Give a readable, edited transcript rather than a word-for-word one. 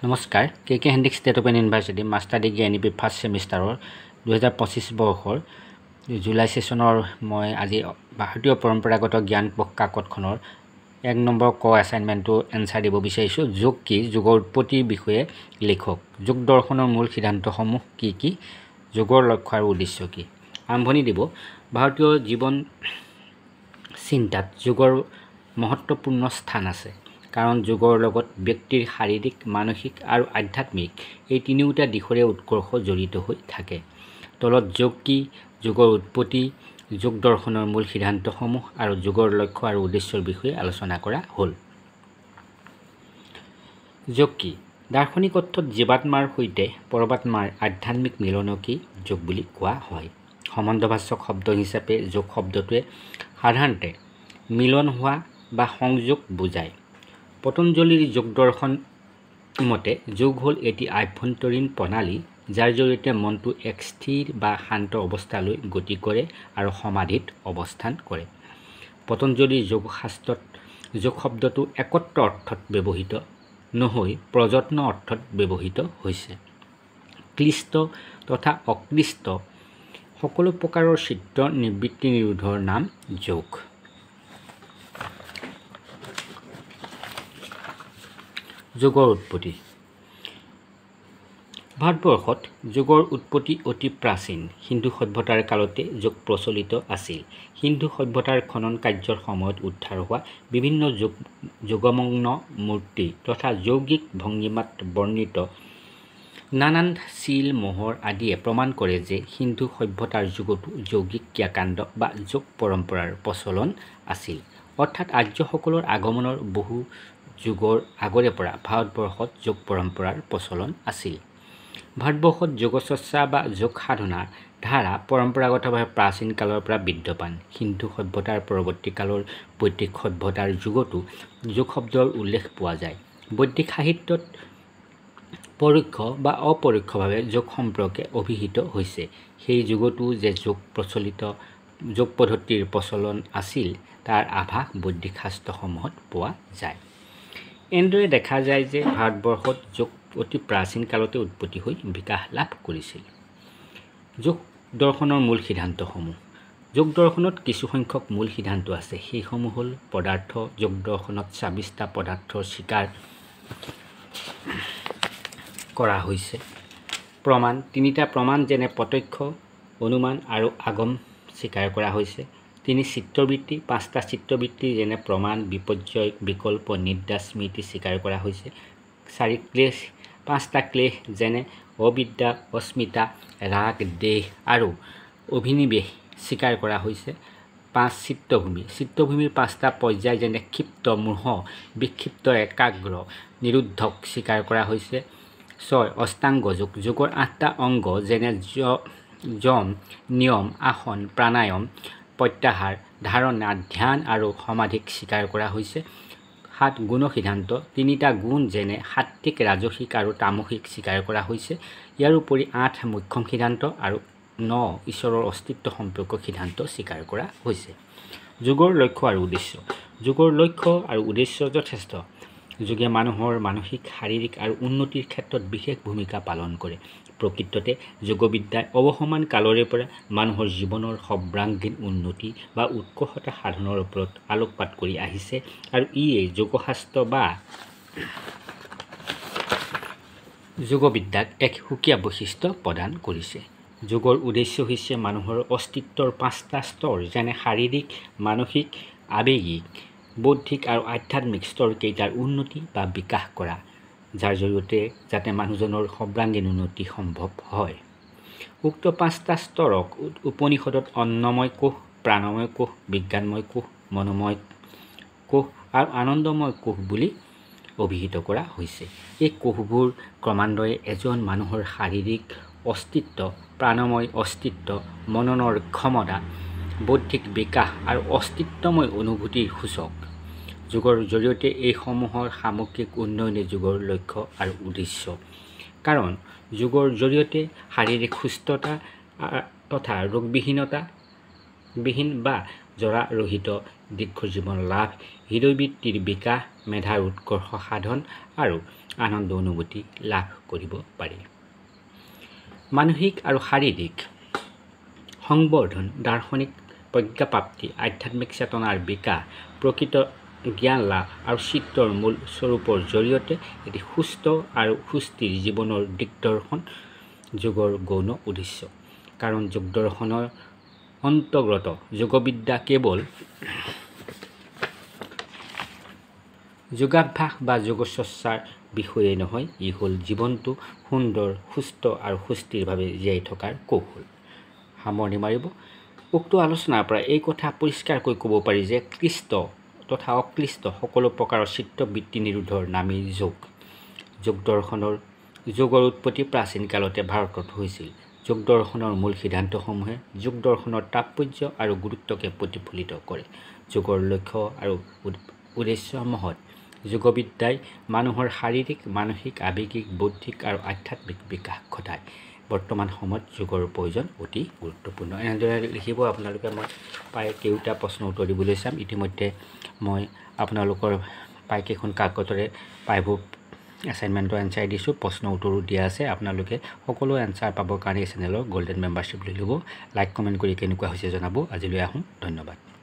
নমস্কাৰ K Handique state open university master degree NEP first ছেমিষ্টাৰৰ 2025 বৰ্ষৰ জুলাই সেশনৰ মই আজি ভাৰতীয় পৰম্পৰাগত জ্ঞান কাকতখনৰ 1 নম্বৰ ক এছাইনমেণ্টটো এনসাৰ দিব বিচাৰিছোঁ। যোগ কি, যোগৰ উৎপত্তিৰ বিষয়ে লিখক। যোগ দৰ্শনৰ মূল সিদ্ধান্তসমূহ কি কি, যোগৰ লক্ষ্য আৰু উদ্দেশ্য কি। আৰম্ভণি দিব। ভাৰতীয় জীৱন চিন্তাত যোগৰ মহত্বপূৰ্ণ স্থান আছে, কাৰণ যোগৰ লগত ব্যক্তিৰ শাৰীৰিক, মানসিক আৰু আধ্যাত্মিক এই তিনিওটা দিশৰে উৎকৰ্ষ জড়িত হৈ থাকে। তলত যোগ কি, যোগৰ উৎপত্তি, যোগ দৰ্শনৰ মূল সিদ্ধান্তসমূহ আৰু যোগৰ লক্ষ্য আৰু উদ্দেশ্যৰ বিষয়ে আলোচনা কৰা হ'ল। যোগ কি? দাৰ্শনিক অৰ্থত জীৱাত্মাৰ সৈতে পৰমাত্মাৰ আধ্যাত্মিক মিলনকে যোগ বুলি কোৱা হয়। সম্বন্ধবাচক শব্দ হিচাপে যোগ শব্দটোৱে সাধাৰণতে মিলন হোৱা বা সংযোগ বুজায়। পতঞ্জলীৰ যোগ দৰ্শন মতে যোগ হ'ল এটি আভ্যন্তৰীণ প্ৰণালী, যাৰ জৰিয়তে মনটো এক স্থিৰ বা শান্ত অৱস্থালৈ গতি কৰে আৰু সমাধিত অৱস্থান কৰে। পতঞ্জলীৰ যোগশাস্ত্ৰত যোগ শব্দটো একত্ৰ অৰ্থত ব্যৱহৃত নহৈ প্ৰযত্ন অৰ্থত ব্যৱহৃত হৈছে। ক্লিষ্ট তথা অক্লিষ্ট সকলো প্ৰকাৰৰ চিত্ত নিবৃত্তি নিৰোধৰ নাম যোগ। যোগৰ উৎপত্তি। ভাৰতবৰ্ষত যোগৰ উৎপত্তি অতি প্ৰাচীন। সিন্ধু সভ্যতাৰ কালতে যোগ প্ৰচলিত আছিল। সিন্ধু সভ্যতাৰ খনন কাৰ্যৰ সময়ত উদ্ধাৰ হোৱা বিভিন্ন যোগমগ্ন মূৰ্তি তথা যৌগিক ভংগিমাত বৰ্ণিত নানান চিল মোহৰ আদিয়ে প্ৰমাণ কৰে যে সিন্ধু সভ্যতাৰ যুগতো যৌগিক ক্ৰিয়াকাণ্ড বা যোগ পৰম্পৰাৰ প্ৰচলন আছিল। অৰ্থাৎ আৰ্যসকলৰ আগমনৰ বহু যুগৰ আগৰে পৰা ভাৰতবৰ্ষত যোগ পৰম্পৰাৰ প্ৰচলন আছিল। ভাৰতবৰ্ষত যোগচৰ্চা বা যোগ সাধনাৰ ধাৰা পৰম্পৰাগতভাৱে প্ৰাচীন কালৰ পৰা বিদ্যমান। সিন্ধু সভ্যতাৰ পৰৱৰ্তী কালৰ বৈদিক সভ্যতাৰ যুগতো যোগ শব্দৰ উল্লেখ পোৱা যায়। বৈদিক সাহিত্যত পৰোক্ষ বা অপৰোক্ষভাৱে যোগ সম্পৰ্কে অভিহিত হৈছে। সেই যুগতো যে যোগ পদ্ধতিৰ প্ৰচলন আছিল তাৰ আভাস বৈদিক শাস্ত্ৰসমূহত পোৱা যায়। এনেদৰে দেখা যায় যে ভাৰতবৰ্ষত যোগ অতি প্ৰাচীন কালতে উৎপত্তি হৈ বিকাশ লাভ কৰিছিল। যোগ দৰ্শনৰ মূল সিদ্ধান্তসমূহ। যোগ দৰ্শনত কিছুসংখ্যক মূল সিদ্ধান্ত আছে। সেইসমূহ হ'ল পদাৰ্থ। যোগ দৰ্শনত ২৬টা পদাৰ্থৰ স্বীকাৰ কৰা হৈছে। প্ৰমাণ। ৩টা প্ৰমাণ যেনে প্ৰত্যক্ষ, অনুমান আৰু আগম স্বীকাৰ কৰা হৈছে। ৩ চিত্তবৃত্তি। ৫টা চিত্তবৃত্তি যেনে প্ৰমাণ, বিপৰ্যয়, বিকল্প, নিদ্ৰা, স্মৃতি স্বীকাৰ কৰা হৈছে। ৪ ক্লেশ। ৫টা ক্লেশ যেনে অবিদ্যা, অস্মিতা, ৰাগ, দেহ আৰু অভিনিৱেশ স্বীকাৰ কৰা হৈছে। ৫ চিত্তভূমি। চিত্তভূমিৰ ৫টা পৰ্যায় যেনে ক্ষিপ্ত, মোহ, বিক্ষিপ্ত, একাগ্ৰ, নিৰুদ্ধক স্বীকাৰ কৰা হৈছে। ৬ অষ্টাংগ যোগ। যোগৰ ৮টা অংগ যেনে যম, নিয়ম, আসন, প্ৰাণায়াম, প্ৰত্যাহাৰ, ধাৰণা, ধ্যান আৰু সমাধিক স্বীকাৰ কৰা হৈছে। ৭ গুণ সিদ্ধান্ত। ৩টা গুণ যেনে সাত্ত্বিক, ৰাজসিক আৰু তামসিক স্বীকাৰ কৰা হৈছে। ইয়াৰ উপৰি ৮ মোক্ষম সিদ্ধান্ত আৰু ৯ ঈশ্বৰৰ অস্তিত্ব সম্পৰ্কীয় সিদ্ধান্ত স্বীকাৰ কৰা হৈছে। যোগৰ লক্ষ্য আৰু উদ্দেশ্য। যোগৰ লক্ষ্য আৰু উদ্দেশ্য যথেষ্ট। যোগে মানুহৰ মানসিক, শাৰীৰিক আৰু উন্নতিৰ ক্ষেত্ৰত বিশেষ ভূমিকা পালন কৰে। প্ৰকৃততে যোগবিদ্যাই অৱসমান কালৰে পৰা মানুহৰ জীৱনৰ সৰ্বাংগীন উন্নতি বা উৎকৰ্ষতা সাধনৰ ওপৰত আলোকপাত কৰি আহিছে আৰু ইয়ে যোগশাস্ত্ৰ বা যোগবিদ্যাক এক সুকীয়া বৈশিষ্ট্য প্ৰদান কৰিছে। যোগৰ উদ্দেশ্য হৈছে মানুহৰ অস্তিত্বৰ 5টা স্তৰ যেনে শাৰীৰিক, মানসিক, আৱেগিক, বৌদ্ধিক আৰু আধ্যাত্মিক স্তৰকেইটাৰ উন্নতি বা বিকাশ কৰা, যাৰ জৰিয়তে যাতে মানুহজনৰ সৰ্বাংগীন উন্নতি সম্ভৱ হয়। উক্ত 5টা স্তৰক উপনিষদত অন্নময় কোষ, প্ৰাণময় কোষ, বিজ্ঞানময় কোষ, মনোময় কোষ আৰু আনন্দময় কোষ বুলি অভিহিত কৰা হৈছে। এই কোষবোৰ ক্ৰমান্বয়ে এজন মানুহৰ শাৰীৰিক অস্তিত্ব, প্ৰাণময় অস্তিত্ব, মননৰ ক্ষমতা, বৌদ্ধিক বিকাশ আৰু অস্তিত্বময় অনুভূতিৰ সূচক। যোগৰ জৰিয়তে এইসমূহৰ সামগ্ৰিক উন্নয়নে যোগৰ লক্ষ্য আৰু উদ্দেশ্য। কাৰণ যোগৰ জৰিয়তে শাৰীৰিক সুস্থতা তথা ৰোগবিহীন বা জৰাৰহিত দীৰ্ঘজীৱন লাভ, হৃদয়বৃত্তিৰ বিকাশ, মেধাৰ উৎকৰ্ষ সাধন আৰু আনন্দ অনুভূতি লাভ কৰিব পাৰি। মানসিক আৰু শাৰীৰিক সংবৰ্ধন, দাৰ্শনিক প্ৰজ্ঞাপ্ৰাপ্তি, আধ্যাত্মিক চেতনাৰ বিকাশ, প্ৰকৃত জ্ঞান লাভ আৰু চিত্তৰ মূল স্বৰূপৰ জৰিয়তে এটি সুস্থ আৰু সুস্থিৰ জীৱনৰ দিগদৰ্শন যোগৰ গৌণ উদ্দেশ্য। কাৰণ যোগ দৰ্শনৰ অন্তৰ্গত যোগবিদ্যা কেৱল যোগাভ্যাস বা যোগচৰ্চাৰ বিষয়ে নহয়, ই হ'ল জীৱনটো সুন্দৰ, সুস্থ আৰু সুস্থিৰভাৱে জীয়াই থকাৰ কৌশল। সামৰণি মাৰিব উক্ত আলোচনাৰ পৰা এই কথা পৰিষ্কাৰকৈ ক'ব পাৰি যে ক্লিষ্ট তথা অক্লিষ্ট সকলো প্ৰকাৰৰ চিত্তবৃত্তি নিৰোধৰ নামেই যোগ। যোগৰ উৎপত্তি প্ৰাচীন কালতে ভাৰতত হৈছিল। যোগ দৰ্শনৰ মূল সিদ্ধান্তসমূহে যোগ দৰ্শনৰ তাৎপৰ্য আৰু গুৰুত্বকে প্ৰতিফলিত কৰে। যোগৰ লক্ষ্য আৰু উদ্দেশ্য মহৎ। যোগবিদ্যাই মানুহৰ শাৰীৰিক, মানসিক, আৱেগিক, বৌদ্ধিক আৰু আধ্যাত্মিক বিকাশ ঘটায়। বৰ্তমান সময়ত যোগৰ প্ৰয়োজন অতি গুৰুত্বপূৰ্ণ। এনেদৰে লিখিব আপোনালোকে। মই প্ৰায় কেইটা প্ৰশ্ন উত্তৰ দিবলৈ চাম। ইতিমধ্যে মই আপোনালোকৰ প্ৰায়কেইখন কাকতৰে প্ৰায়বোৰ এছাইনমেণ্টৰ এনচাৰ দিছোঁ, প্ৰশ্ন উত্তৰো দিয়া আছে। আপোনালোকে সকলো এনচাৰ পাবৰ কাৰণে এই চেনেলৰ গল্ডেন মেম্বাৰশ্বিপ লৈ ল'ব। লাইক কমেণ্ট কৰি কেনেকুৱা হৈছে জনাব। আজিলৈ আহোঁ, ধন্যবাদ।